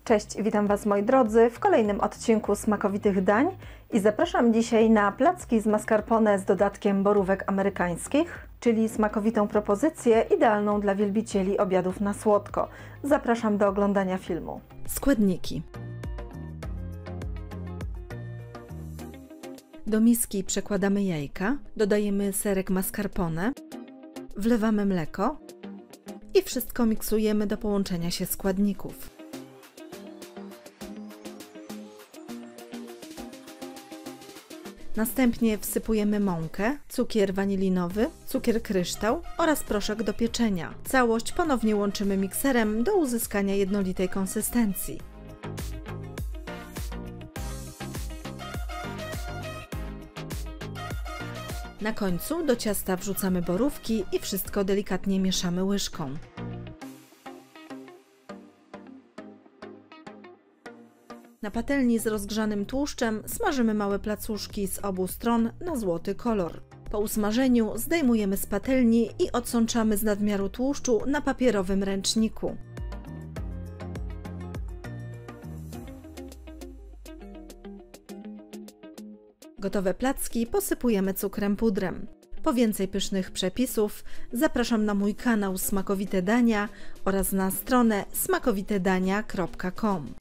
Cześć, witam Was moi drodzy w kolejnym odcinku smakowitych dań i zapraszam dzisiaj na placki z mascarpone z dodatkiem borówek amerykańskich, czyli smakowitą propozycję idealną dla wielbicieli obiadów na słodko. Zapraszam do oglądania filmu. Składniki. Do miski przekładamy jajka, dodajemy serek mascarpone, wlewamy mleko i wszystko miksujemy do połączenia się składników. Następnie wsypujemy mąkę, cukier wanilinowy, cukier kryształ oraz proszek do pieczenia. Całość ponownie łączymy mikserem do uzyskania jednolitej konsystencji. Na końcu do ciasta wrzucamy borówki i wszystko delikatnie mieszamy łyżką. Na patelni z rozgrzanym tłuszczem smażymy małe placuszki z obu stron na złoty kolor. Po usmażeniu zdejmujemy z patelni i odsączamy z nadmiaru tłuszczu na papierowym ręczniku. Gotowe placki posypujemy cukrem pudrem. Po więcej pysznych przepisów zapraszam na mój kanał Smakowite Dania oraz na stronę smakowitedania.com.